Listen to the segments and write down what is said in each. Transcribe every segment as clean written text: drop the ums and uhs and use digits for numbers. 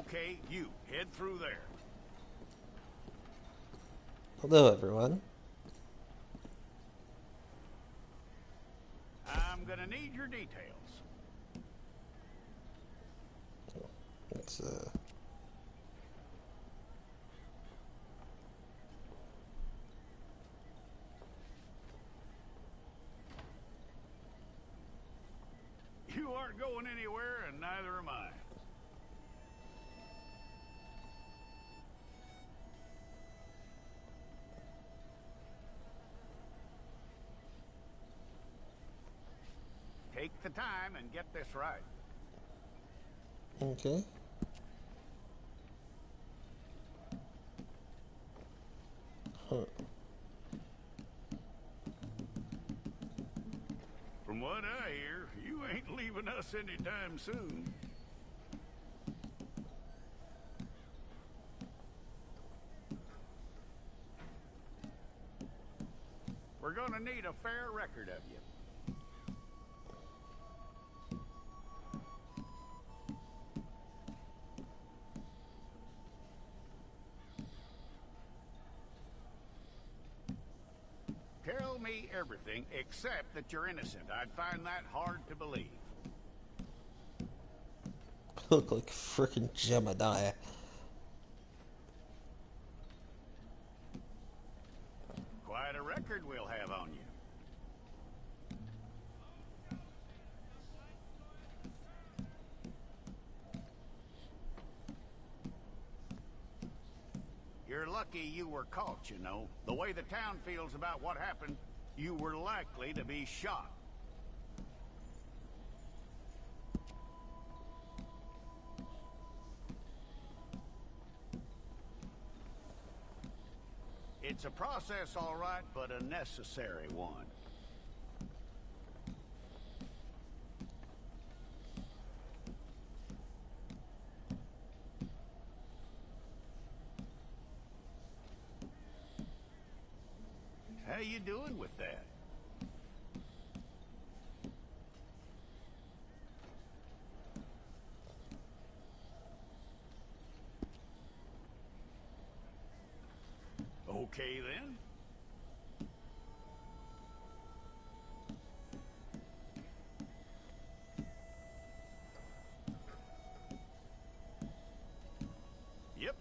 Okay, you head through there. Hello, everyone. I'm gonna need your details. It's You aren't going anywhere, and neither am I. Take the time and get this right. okay. Huh. From what I hear, you ain't leaving us anytime soon. We're gonna need a fair record of you. Tell me everything except that you're innocent. I'd find that hard to believe. Look like frickin' Jebediah. Quite a record we'll have on you. You're lucky you were caught, you know. The way the town feels about what happened, you were likely to be shot. It's a process, all right, but a necessary one. How you doing with that? Okay, then. Yep.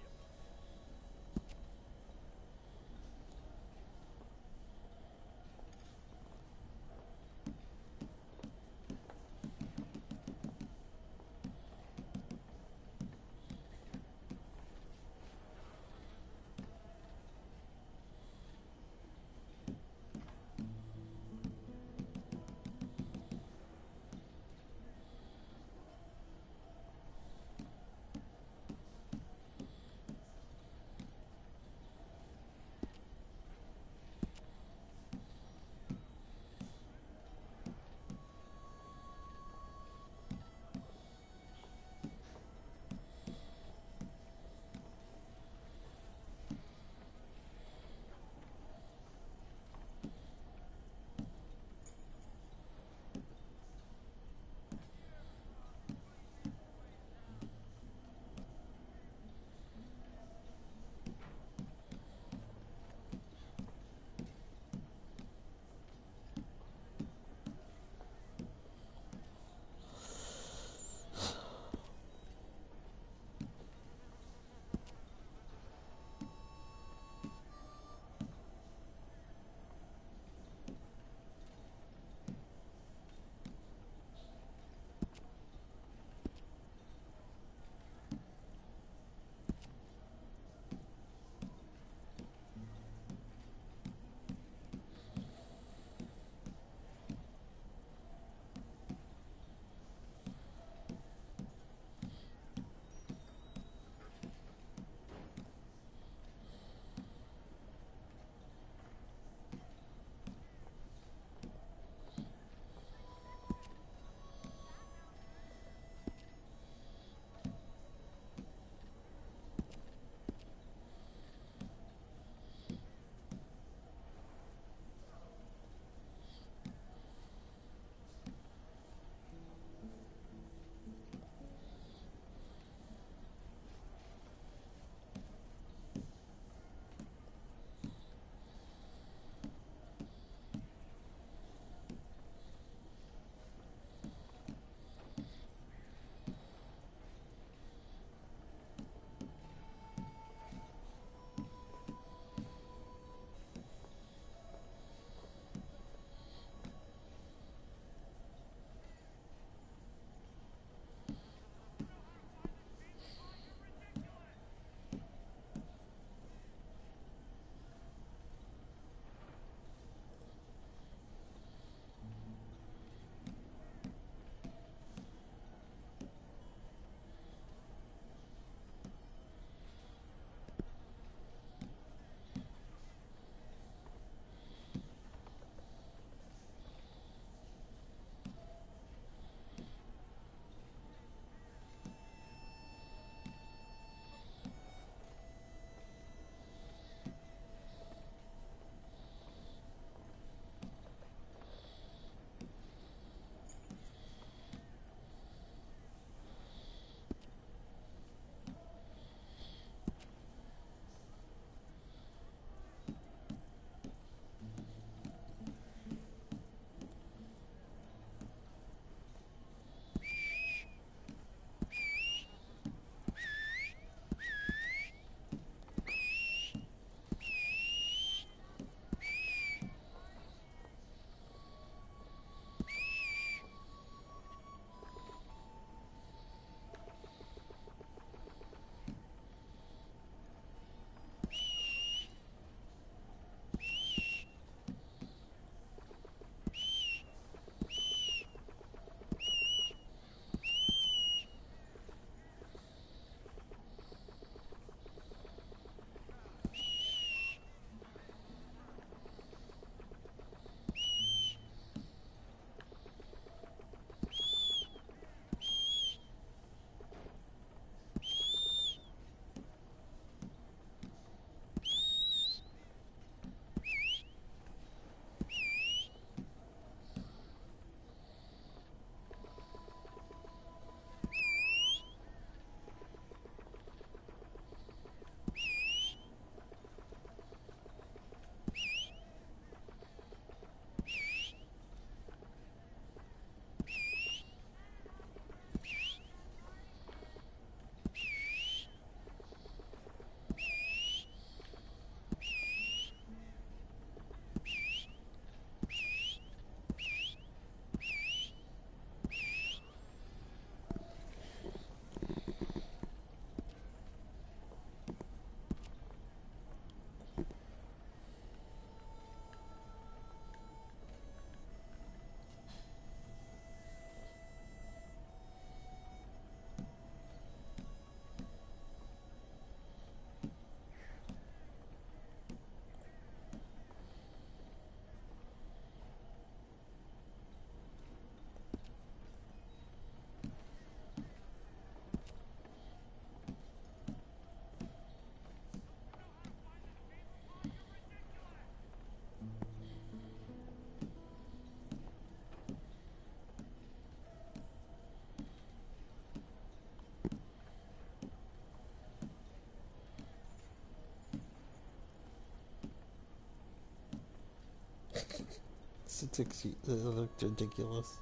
It looked ridiculous.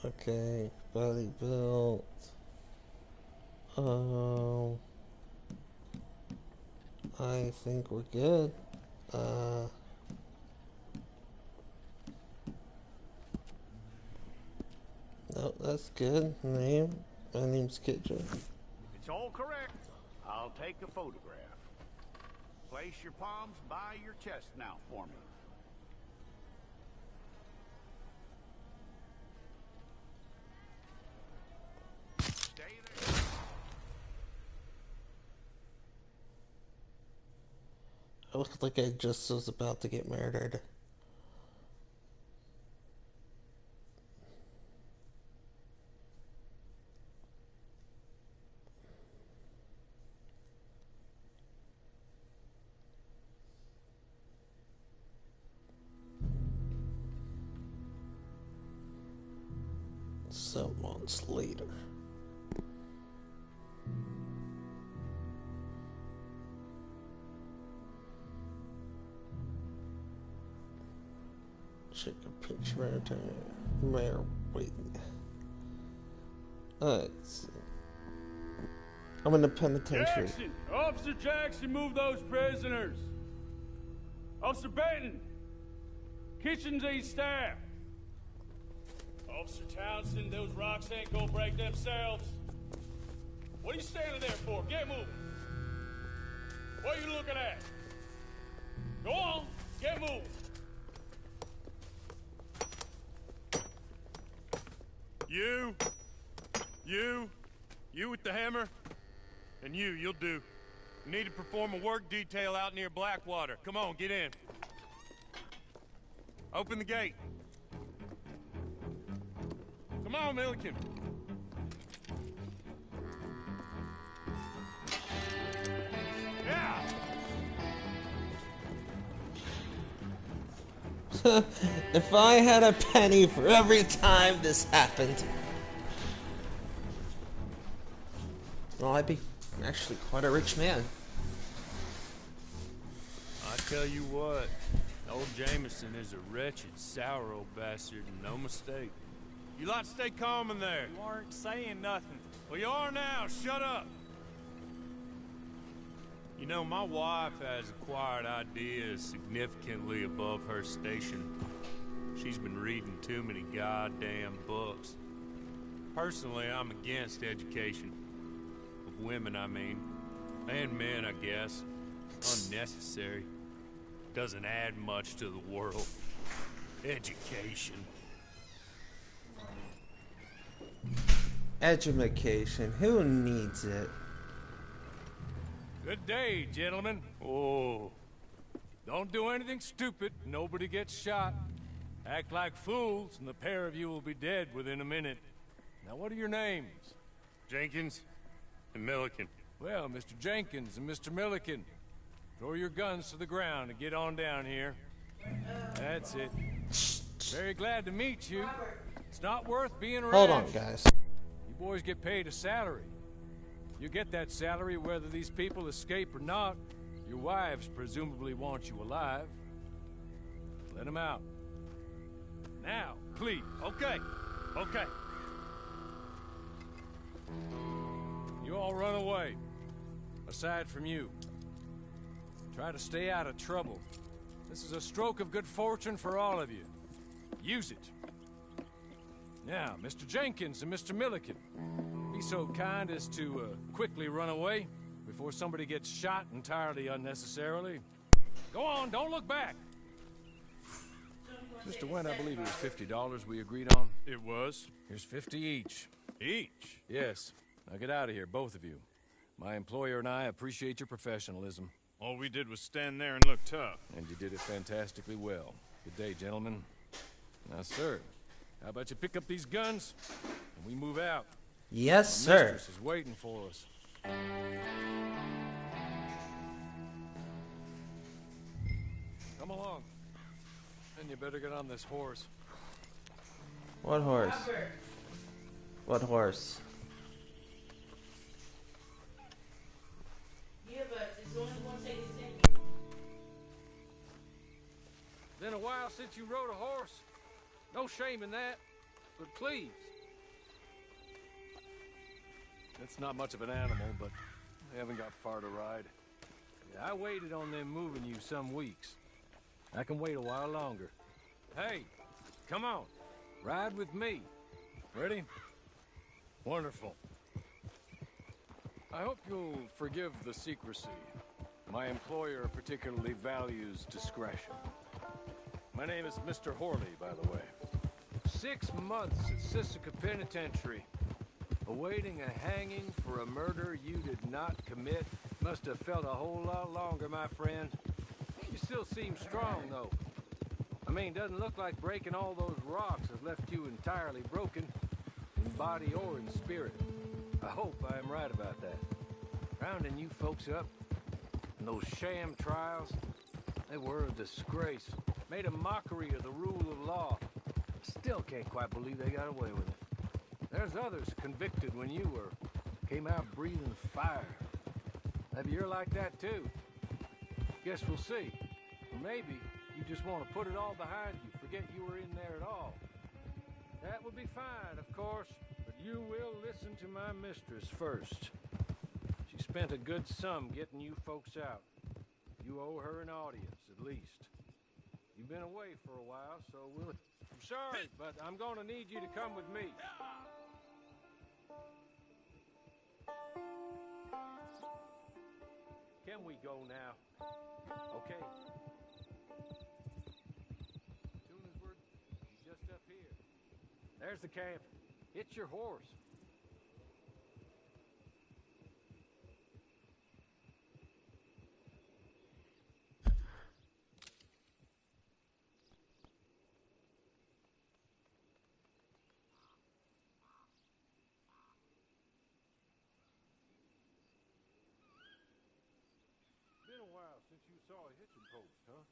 Okay, body built. I think we're good. No, that's good. Name? My name's Kitchen. It's all correct. I'll take a photograph. Place your palms by your chest now for me. Stay there. I looked like I just was about to get murdered. Some months later. Check a picture of Mayor wait. Alright. I'm in the penitentiary. Jackson! Officer Jackson, move those prisoners! Officer Benton! Kitchens aid staff! Officer Townsend, those rocks ain't gonna break themselves. What are you standing there for? Get moving! What are you looking at? Go on, get moving! You with the hammer? And you'll do. You need to perform a work detail out near Blackwater. Come on, get in. Open the gate. Come on, Milliken. Yeah! If I had a penny for every time this happened, well, I'd be actually quite a rich man. I tell you what, old Jameson is a wretched, sour old bastard, and no mistake. You lot stay calm in there. You aren't saying nothing. Well, you are now. Shut up. You know, my wife has acquired ideas significantly above her station. She's been reading too many goddamn books. Personally, I'm against education. Of women, I mean. And men, I guess. Unnecessary. Doesn't add much to the world. Education. Education. Who needs it? Good day, gentlemen. Oh. Don't do anything stupid. Nobody gets shot. Act like fools, and the pair of you will be dead within a minute. Now, what are your names? Jenkins and Milliken. Well, Mr. Jenkins and Mr. Milliken, throw your guns to the ground and get on down here. That's it. Very glad to meet you. It's not worth being rash. Hold on, guys. You boys get paid a salary. You get that salary whether these people escape or not. Your wives presumably want you alive. Let them out. Now, please. Okay. Okay. You all run away. Aside from you. Try to stay out of trouble. This is a stroke of good fortune for all of you. Use it. Now, Mr. Jenkins and Mr. Milliken, be so kind as to quickly run away before somebody gets shot entirely unnecessarily. Go on, don't look back. Mr. Went, I believe it was $50 we agreed on. It was. Here's 50 each. Each? Yes. Now get out of here, both of you. My employer and I appreciate your professionalism. All we did was stand there and look tough. And you did it fantastically well. Good day, gentlemen. Now, sir, how about you pick up these guns and we move out? Yes, Our sir. mistress is waiting for us. Come along. And you better get on this horse. What horse? What horse? Yeah, but it's only one take his since you rode a horse. No shame in that, but please. It's not much of an animal, but we haven't got far to ride. Yeah, I waited on them moving you some weeks. I can wait a while longer. Hey, come on. Ride with me. Ready? Wonderful. I hope you'll forgive the secrecy. My employer particularly values discretion. My name is Mr. Horley, by the way. 6 months at Sisika Penitentiary. Awaiting a hanging for a murder you did not commit. Must have felt a whole lot longer, my friend. You still seem strong, though. I mean, doesn't look like breaking all those rocks has left you entirely broken, in body or in spirit. I hope I am right about that. Rounding you folks up, and those sham trials, they were a disgrace. Made a mockery of the rule of law. Still can't quite believe they got away with it. There's others convicted when you were. Came out breathing fire. Maybe you're like that too. Guess we'll see. Or maybe you just want to put it all behind you, forget you were in there at all. That would be fine, of course, but you will listen to my mistress first. She spent a good sum getting you folks out. You owe her an audience, at least. You've been away for a while, so we'll... I'm sorry, but I'm gonna need you to come with me. Can we go now? Okay. Soon as we're just up here. There's the camp. Hit your horse. Been a while since you saw a hitching post, huh?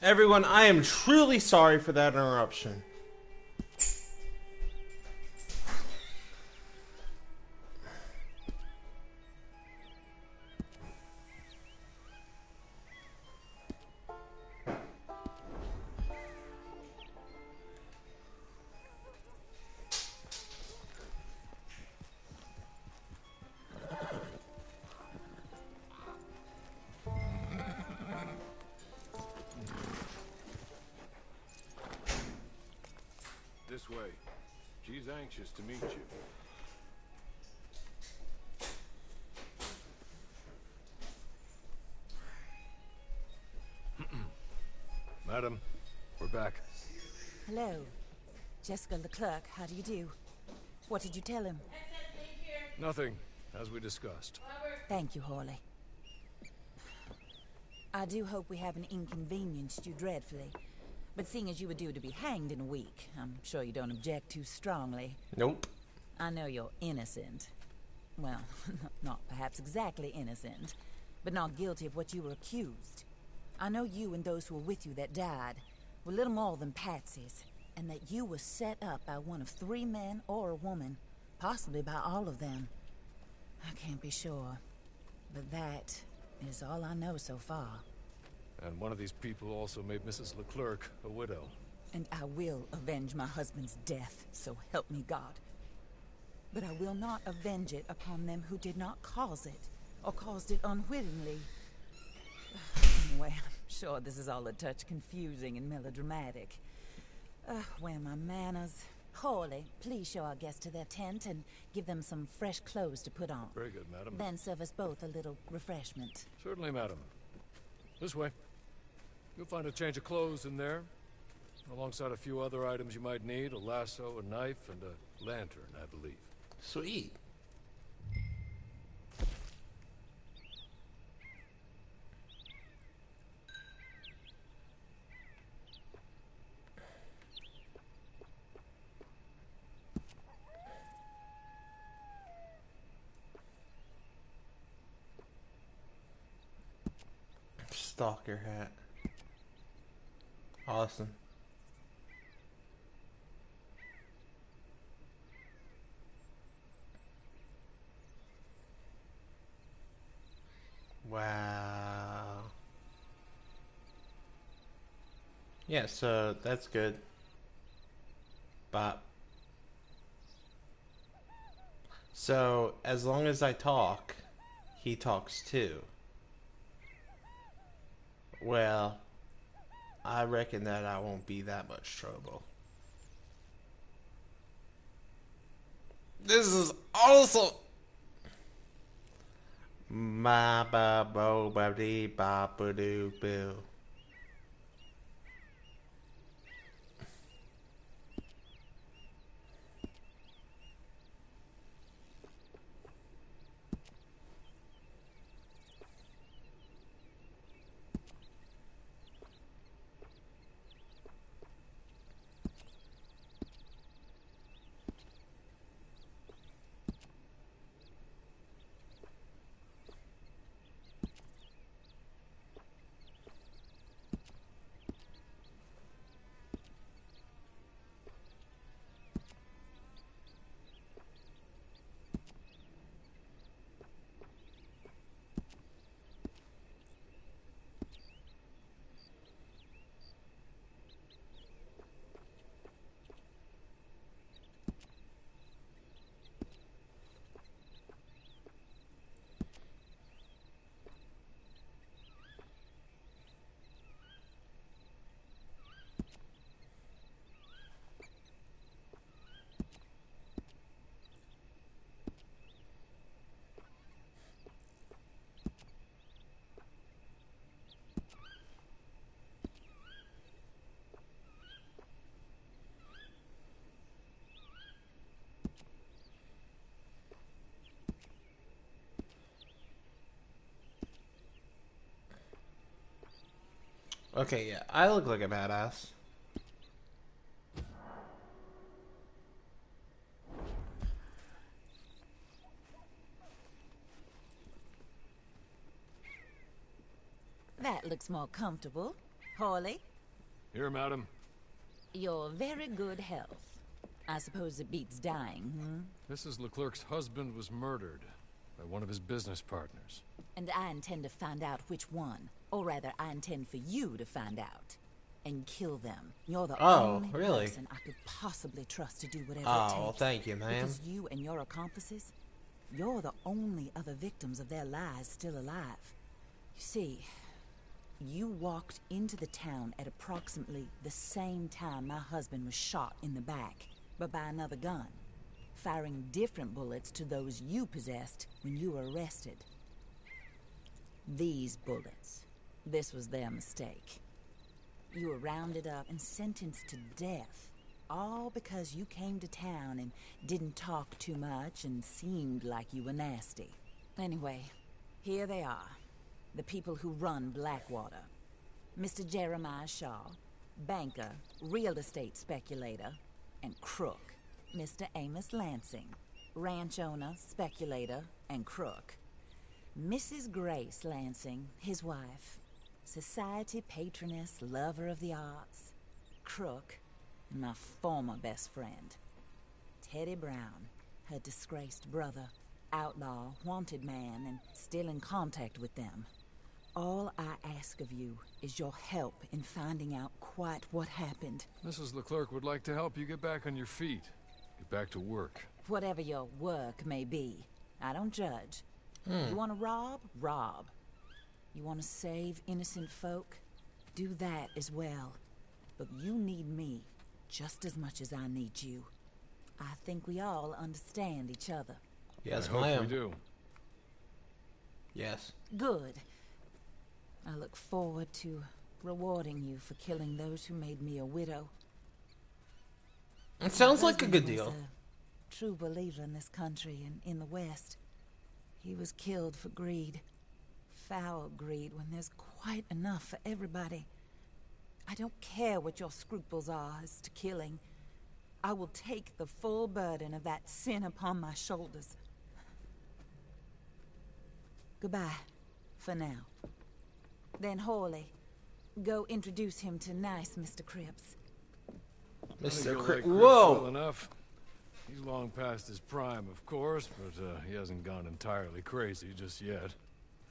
Everyone, I am truly sorry for that interruption. This way. She's anxious to meet you. Madam, we're back. Hello. Jessica Leclerc, how do you do? What did you tell him? Nothing, as we discussed. Thank you, Hawley. I do hope we haven't inconvenienced you dreadfully. But seeing as you were due to be hanged in a week, I'm sure you don't object too strongly. Nope. I know you're innocent. Well, not perhaps exactly innocent, but not guilty of what you were accused. I know you and those who were with you that died were little more than patsies, and that you were set up by one of 3 men or a woman, possibly by all of them. I can't be sure, but that is all I know so far. And one of these people also made Mrs. Leclerc a widow. And I will avenge my husband's death, so help me God. But I will not avenge it upon them who did not cause it, or caused it unwittingly. Anyway, I'm sure this is all a touch confusing and melodramatic. Where are my manners? Hawley, please show our guests to their tent and give them some fresh clothes to put on. Very good, madam. Then serve us both a little refreshment. Certainly, madam. This way. You'll find a change of clothes in there, alongside a few other items you might need, a lasso, a knife, and a lantern, I believe. Sweet. Stalker hat. Awesome. Wow. Yeah, so that's good. But so as long as I talk, he talks too. Well, I reckon that I won't be that much trouble. This is awesome. Ma ba bo ba dee ba ba doo boo. Okay, yeah, I look like a badass. That looks more comfortable. Hawley, Here, madam. you're very good health. I suppose it beats dying, Mrs. Leclerc's husband was murdered by one of his business partners. And I intend to find out which one. Or rather, I intend for you to find out. And kill them. You're the only really? person I could possibly trust to do whatever Oh, it takes. well, thank you, ma'am. Because you and your accomplices, you're the only other victims of their lies still alive. You see, you walked into the town at approximately the same time my husband was shot in the back, but by another gun, firing different bullets to those you possessed when you were arrested. These bullets, this was their mistake. You were rounded up and sentenced to death, all because you came to town and didn't talk too much and seemed like you were nasty. Anyway, here they are. the people who run Blackwater. Mr. Jeremiah Shaw, banker, real estate speculator, and crook. Mr. Amos Lansing, ranch owner, speculator, and crook. Mrs. Grace Lansing, his wife, society patroness, lover of the arts, crook, and my former best friend. Teddy Brown, her disgraced brother, outlaw, wanted man, and still in contact with them. All I ask of you is your help in finding out quite what happened. Mrs. Leclerc would like to help you get back on your feet. Get back to work. Whatever your work may be, I don't judge. You want to rob? Rob. You want to save innocent folk? Do that as well. But you need me just as much as I need you. I think we all understand each other. Yes, I hope ma'am. we do. Yes. Good. I look forward to rewarding you for killing those who made me a widow. It sounds like a Husband good was deal. a true believer in this country and in the West. He was killed for greed. Foul greed when there's quite enough for everybody. I don't care what your scruples are as to killing. I will take the full burden of that sin upon my shoulders. Goodbye, for now. Then Hawley, go introduce him to nice Mr. Cripps. I think Mr. you'll like Cripps. Cripps Whoa! well enough. He's long past his prime, of course, but he hasn't gone entirely crazy just yet.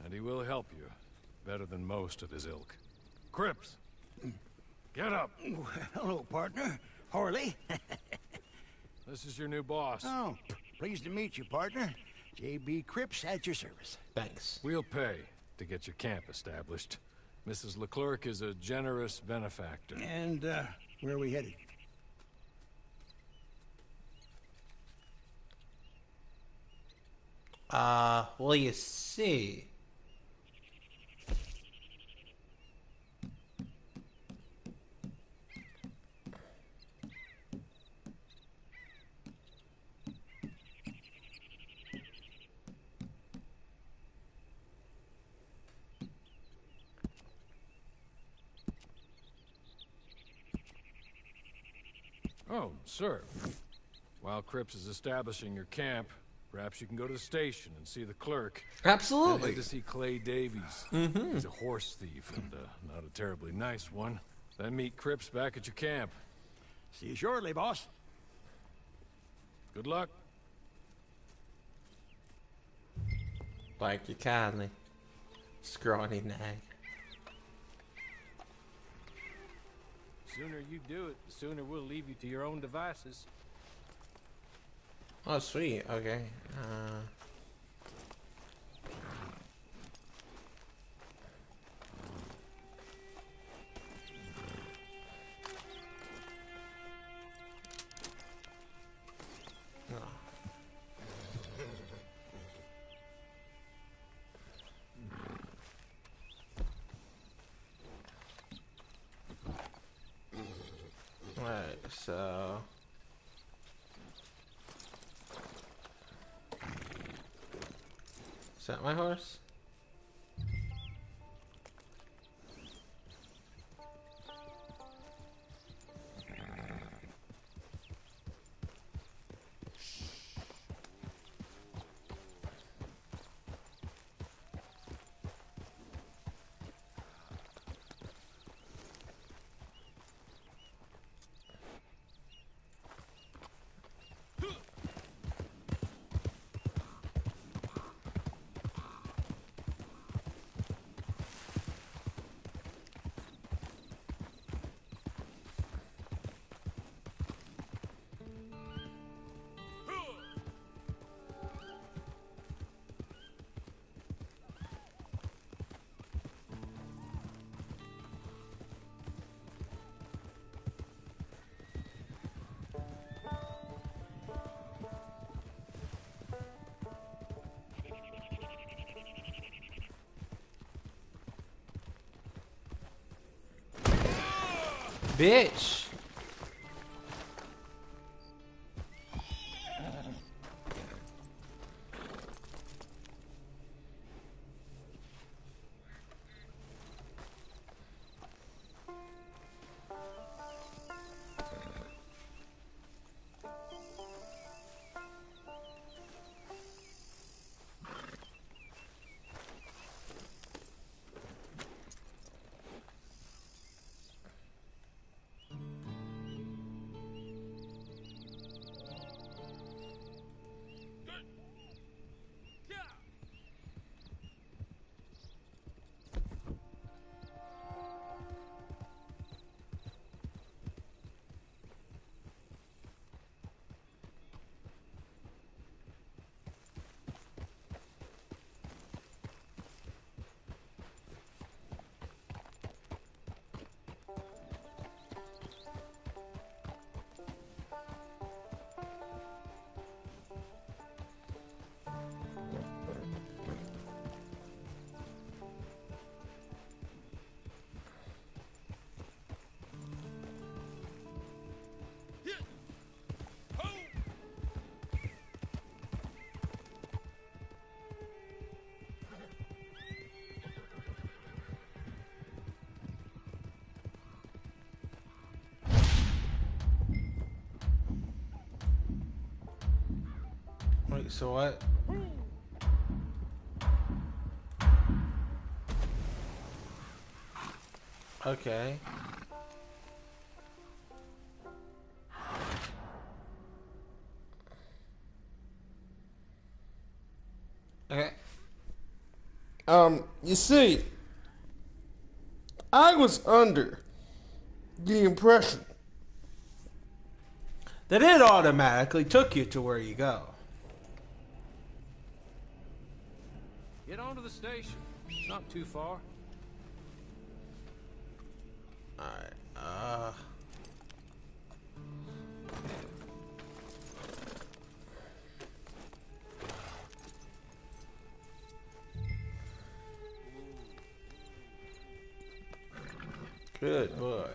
And he will help you, better than most of his ilk. Cripps! Get up! Hello, partner. Harley. This is your new boss. Oh, pleased to meet you, partner. J.B. Cripps at your service. Thanks. We'll pay to get your camp established. Mrs. Leclerc is a generous benefactor. And, where are we headed? Well, you see. Oh, sir. While Cripps is establishing your camp, perhaps you can go to the station and see the clerk. And Absolutely. head to see Clay Davies. He's a horse thief and not a terribly nice one. Then meet Cripps back at your camp. See you shortly, boss. Good luck. Thank you kindly. Scrawny nag. The sooner you do it, the sooner we'll leave you to your own devices. Oh, sweet. Okay. Alright, so... Is that my horse? Bitch! So what? Okay. Okay. You see, I was under the impression that it automatically took you to where you go. Get on to the station. It's not too far. Alright, good boy.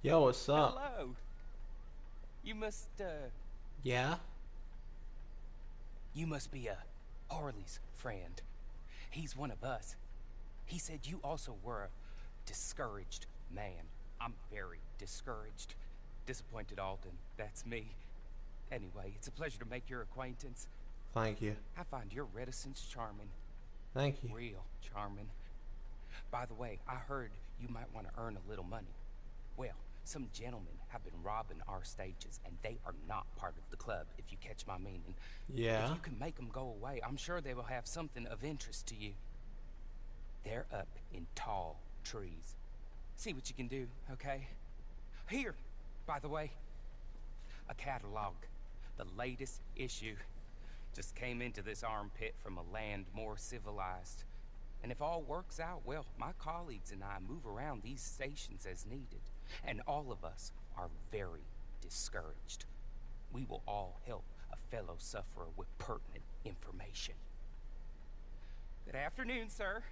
Yo, what's up? Hello. You must, Yeah? you must be, Harley's friend. He's one of us. He said you also were a discouraged man. I'm very discouraged. Disappointed Alden, that's me. Anyway, it's a pleasure to make your acquaintance. Thank you. I find your reticence charming. Thank you. Real charming. By the way, I heard you might want to earn a little money. Well, some gentlemen have been robbing our stages, and they are not part of the club, if you catch my meaning. Yeah. If you can make them go away, I'm sure they will have something of interest to you. They're up in tall trees. See what you can do, okay? Here, by the way, a catalog. The latest issue. Just came into this armpit from a land more civilized. And if all works out, well, my colleagues and I move around these stations as needed. And all of us are very discouraged. We will all help a fellow sufferer with pertinent information. Good afternoon, sir.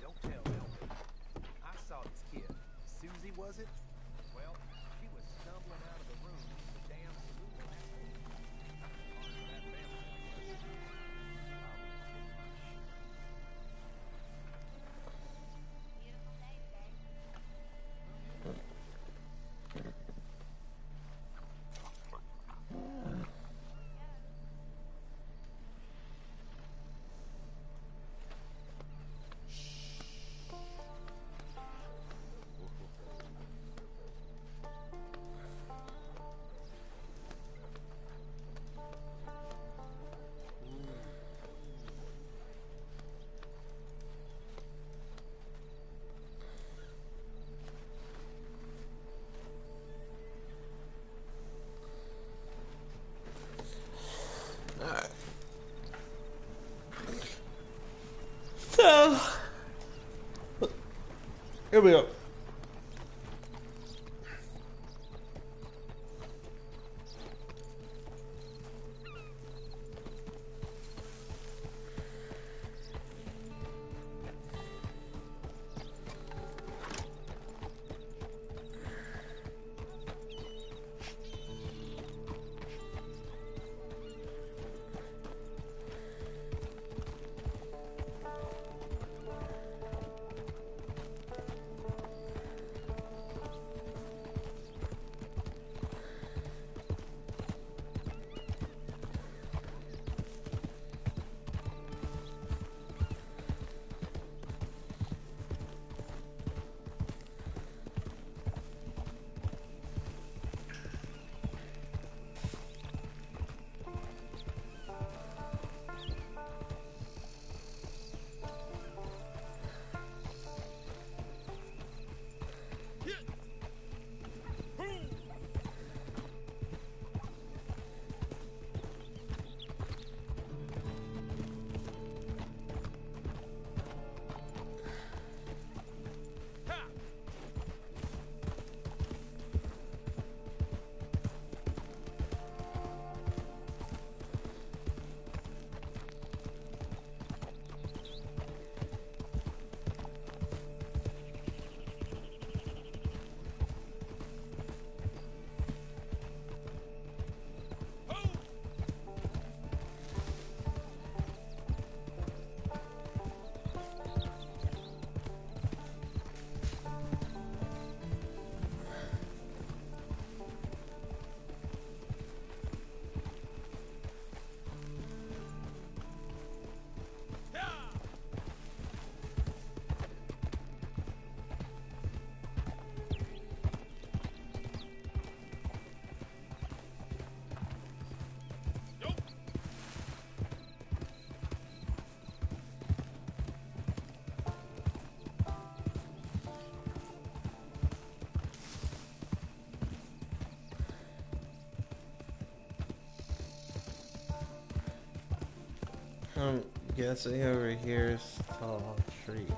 Don't tell Elmer. I saw this kid. Susie, was it? Well, she was stumbling out of the room. The damn school Alright. So, here we go. I'm guessing over here is tall trees.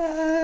Ah.